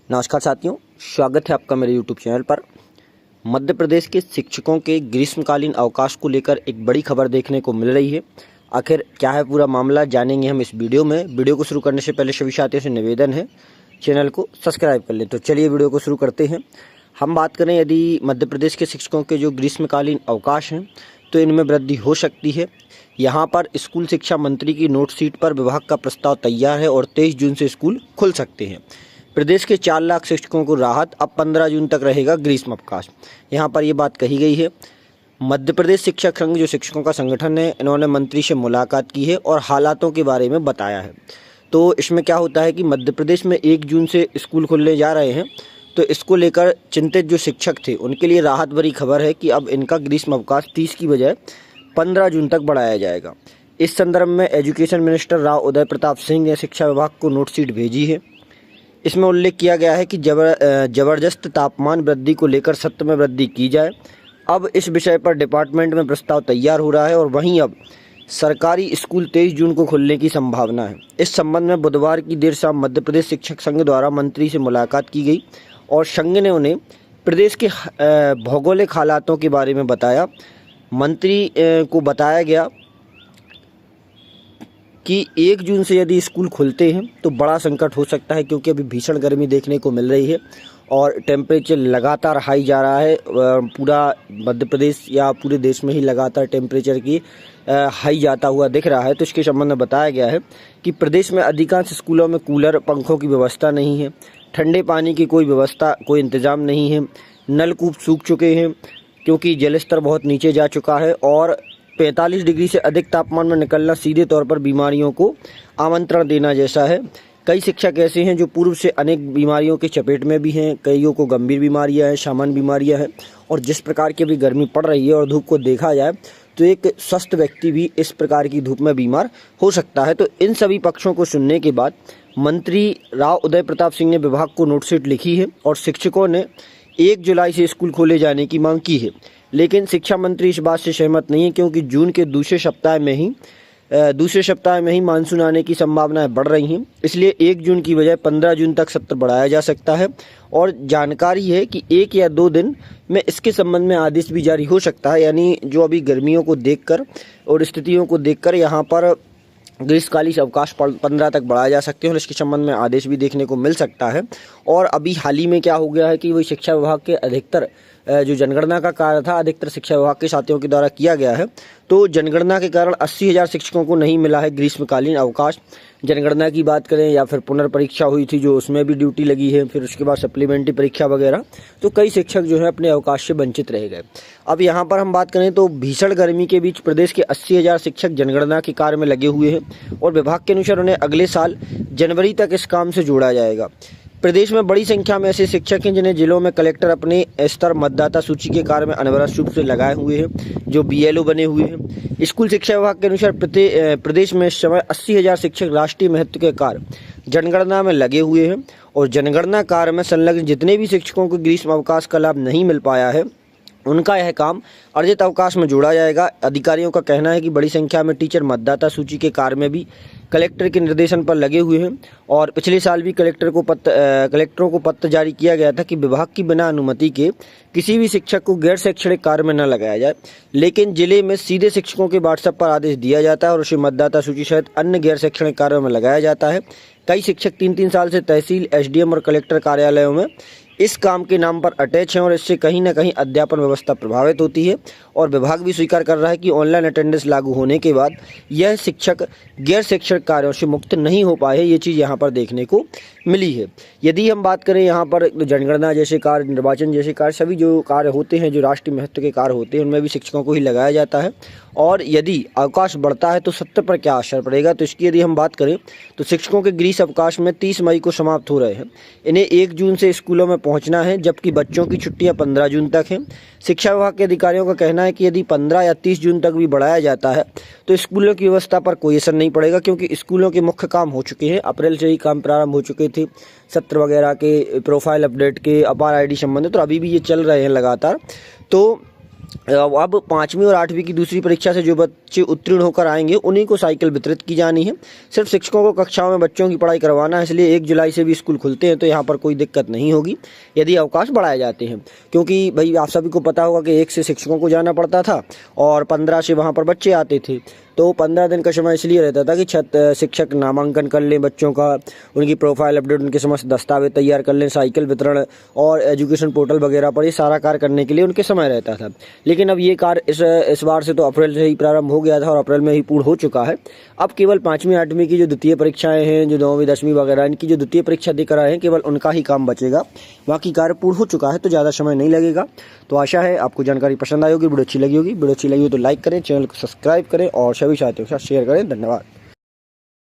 नमस्कार साथियों, स्वागत है आपका मेरे YouTube चैनल पर। मध्य प्रदेश के शिक्षकों के ग्रीष्मकालीन अवकाश को लेकर एक बड़ी खबर देखने को मिल रही है। आखिर क्या है पूरा मामला, जानेंगे हम इस वीडियो में। वीडियो को शुरू करने से पहले सभी साथियों से निवेदन है, चैनल को सब्सक्राइब कर लें। तो चलिए वीडियो को शुरू करते हैं। हम बात करें यदि मध्य प्रदेश के शिक्षकों के जो ग्रीष्मकालीन अवकाश हैं तो इनमें वृद्धि हो सकती है। यहाँ पर स्कूल शिक्षा मंत्री की नोट शीट पर विभाग का प्रस्ताव तैयार है और 23 जून से स्कूल खुल सकते हैं। प्रदेश के 4 लाख शिक्षकों को राहत, अब 15 जून तक रहेगा ग्रीष्म अवकाश। यहाँ पर ये बात कही गई है। मध्य प्रदेश शिक्षक संघ जो शिक्षकों का संगठन है, इन्होंने मंत्री से मुलाकात की है और हालातों के बारे में बताया है। तो इसमें क्या होता है कि मध्य प्रदेश में 1 जून से स्कूल खुलने जा रहे हैं, तो इसको लेकर चिंतित जो शिक्षक थे उनके लिए राहत भरी खबर है कि अब इनका ग्रीष्म अवकाश 30 की बजाय 15 जून तक बढ़ाया जाएगा। इस संदर्भ में एजुकेशन मिनिस्टर राव उदय प्रताप सिंह ने शिक्षा विभाग को नोट शीट भेजी है। इसमें उल्लेख किया गया है कि जबरदस्त तापमान वृद्धि को लेकर सत्र में वृद्धि की जाए। अब इस विषय पर डिपार्टमेंट में प्रस्ताव तैयार हो रहा है और वहीं अब सरकारी स्कूल 23 जून को खुलने की संभावना है। इस संबंध में बुधवार की देर शाम मध्य प्रदेश शिक्षक संघ द्वारा मंत्री से मुलाकात की गई और संघ ने उन्हें प्रदेश के भौगोलिक हालातों के बारे में बताया। मंत्री को बताया गया कि 1 जून से यदि स्कूल खुलते हैं तो बड़ा संकट हो सकता है, क्योंकि अभी भीषण गर्मी देखने को मिल रही है और टेम्परेचर लगातार हाई जा रहा है। पूरा मध्य प्रदेश या पूरे देश में ही लगातार टेम्परेचर की हाई जाता हुआ दिख रहा है। तो इसके संबंध में बताया गया है कि प्रदेश में अधिकांश स्कूलों में कूलर, पंखों की व्यवस्था नहीं है, ठंडे पानी की कोई व्यवस्था, कोई इंतजाम नहीं है, नलकूप सूख चुके हैं क्योंकि जलस्तर बहुत नीचे जा चुका है और 45 डिग्री से अधिक तापमान में निकलना सीधे तौर पर बीमारियों को आमंत्रण देना जैसा है। कई शिक्षक ऐसे हैं जो पूर्व से अनेक बीमारियों की चपेट में भी हैं, कईयों को गंभीर बीमारियां हैं, सामान्य बीमारियां हैं। और जिस प्रकार की अभी गर्मी पड़ रही है और धूप को देखा जाए तो एक स्वस्थ व्यक्ति भी इस प्रकार की धूप में बीमार हो सकता है। तो इन सभी पक्षों को सुनने के बाद मंत्री राव उदय प्रताप सिंह ने विभाग को नोट शीट लिखी है और शिक्षकों ने 1 जुलाई से स्कूल खोले जाने की मांग की है। लेकिन शिक्षा मंत्री इस बात से सहमत नहीं है, क्योंकि जून के दूसरे सप्ताह में ही मानसून आने की संभावनाएं बढ़ रही हैं। इसलिए 1 जून की बजाय 15 जून तक सत्र बढ़ाया जा सकता है और जानकारी है कि 1 या 2 दिन में इसके संबंध में आदेश भी जारी हो सकता है। यानी जो अभी गर्मियों को देखकर और स्थितियों को देखकर यहाँ पर ग्रीष्मकालीन अवकाश 15 तक बढ़ाया जा सकते हैं और इसके संबंध में आदेश भी देखने को मिल सकता है। और अभी हाल ही में क्या हो गया है कि वही शिक्षा विभाग के अधिकतर जो जनगणना का कार्य था अधिकतर शिक्षा विभाग के साथियों के द्वारा किया गया है। तो जनगणना के कारण 80,000 शिक्षकों को नहीं मिला है ग्रीष्मकालीन अवकाश। जनगणना की बात करें या फिर पुनर्परीक्षा हुई थी जो उसमें भी ड्यूटी लगी है, फिर उसके बाद सप्लीमेंट्री परीक्षा वगैरह, तो कई शिक्षक जो है अपने अवकाश से वंचित रह गए। अब यहाँ पर हम बात करें तो भीषण गर्मी के बीच प्रदेश के 80,000 शिक्षक जनगणना के कार्य में लगे हुए हैं और विभाग के अनुसार उन्हें अगले साल जनवरी तक इस काम से जोड़ा जाएगा। प्रदेश में बड़ी संख्या में ऐसे शिक्षक हैं जिन्हें जिलों में कलेक्टर अपने स्तर मतदाता सूची के कार्य में अनवरत रूप से लगाए हुए हैं, जो BLO बने हुए हैं। स्कूल शिक्षा विभाग के अनुसार प्रदेश में इस समय 80,000 शिक्षक राष्ट्रीय महत्व के कार्य जनगणना में लगे हुए हैं और जनगणना कार्य में संलग्न जितने भी शिक्षकों को ग्रीष्म अवकाश का लाभ नहीं मिल पाया है उनका यह काम अर्जित अवकाश में जोड़ा जाएगा। अधिकारियों का कहना है कि बड़ी संख्या में टीचर मतदाता सूची के कार्य में भी कलेक्टर के निर्देशन पर लगे हुए हैं और पिछले साल भी कलेक्टरों को पत्र जारी किया गया था कि विभाग की बिना अनुमति के किसी भी शिक्षक को गैर शैक्षणिक कार्य में न लगाया जाए। लेकिन जिले में सीधे शिक्षकों के व्हाट्सएप पर आदेश दिया जाता है और उसे मतदाता सूची सहित अन्य गैर शैक्षणिक कार्यों में लगाया जाता है। कई शिक्षक 3-3 साल से तहसील, SDM और कलेक्टर कार्यालयों में इस काम के नाम पर अटैच हैं और इससे कहीं ना कहीं अध्यापन व्यवस्था प्रभावित होती है और विभाग भी स्वीकार कर रहा है कि ऑनलाइन अटेंडेंस लागू होने के बाद यह शिक्षक गैर शैक्षणिक कार्यों से मुक्त नहीं हो पाए। ये चीज़ यहाँ पर देखने को मिली है। यदि हम बात करें यहाँ पर जनगणना जैसे कार्य, निर्वाचन जैसे कार्य, सभी जो कार्य होते हैं जो राष्ट्रीय महत्व के कार्य होते हैं उनमें भी शिक्षकों को ही लगाया जाता है। और यदि अवकाश बढ़ता है तो सत्र पर क्या असर पड़ेगा, तो इसकी यदि हम बात करें तो शिक्षकों के ग्रीष्म अवकाश में 30 मई को समाप्त हो रहे हैं। इन्हें 1 जून से स्कूलों में पहुंचना है, जबकि बच्चों की छुट्टियां 15 जून तक हैं। शिक्षा विभाग के अधिकारियों का कहना है कि यदि 15 या 30 जून तक भी बढ़ाया जाता है तो स्कूलों की व्यवस्था पर कोई असर नहीं पड़ेगा, क्योंकि स्कूलों के मुख्य काम हो चुके हैं। अप्रैल से ही काम प्रारंभ हो चुके थे, सत्र वगैरह के, प्रोफाइल अपडेट के, अपार ID संबंधित, तो अभी भी ये चल रहे हैं लगातार। तो अब 5वीं और 8वीं की दूसरी परीक्षा से जो बच्चे उत्तीर्ण होकर आएंगे उन्हीं को साइकिल वितरित की जानी है। सिर्फ शिक्षकों को कक्षाओं में बच्चों की पढ़ाई करवाना है, इसलिए 1 जुलाई से भी स्कूल खुलते हैं तो यहाँ पर कोई दिक्कत नहीं होगी यदि अवकाश बढ़ाए जाते हैं, क्योंकि भाई आप सभी को पता होगा कि 1 से शिक्षकों को जाना पड़ता था और 15 से वहाँ पर बच्चे आते थे। तो 15 दिन का समय इसलिए रहता था कि शिक्षक नामांकन कर लें बच्चों का, उनकी प्रोफाइल अपडेट, उनके समस्त दस्तावेज तैयार कर लें, साइकिल वितरण और एजुकेशन पोर्टल वगैरह पर ये सारा कार्य करने के लिए उनके समय रहता था। लेकिन अब ये कार्य इस बार से तो अप्रैल से ही प्रारंभ हो गया था और अप्रैल में ही पूर्ण हो चुका है। अब केवल 5वीं 8वीं की जो द्वितीय परीक्षाएं हैं, जो 9वीं 10वीं वगैरह, इनकी जो द्वितीय परीक्षा देकर आए हैं केवल उनका ही काम बचेगा, बाकी कार्य पूर्ण हो चुका है तो ज़्यादा समय नहीं लगेगा। तो आशा है आपको जानकारी पसंद आई होगी, वीडियो अच्छी लगी होगी। वीडियो अच्छी लगी हो तो लाइक करें, चैनल को सब्सक्राइब करें और सभी साथियों के साथ शेयर करें। धन्यवाद।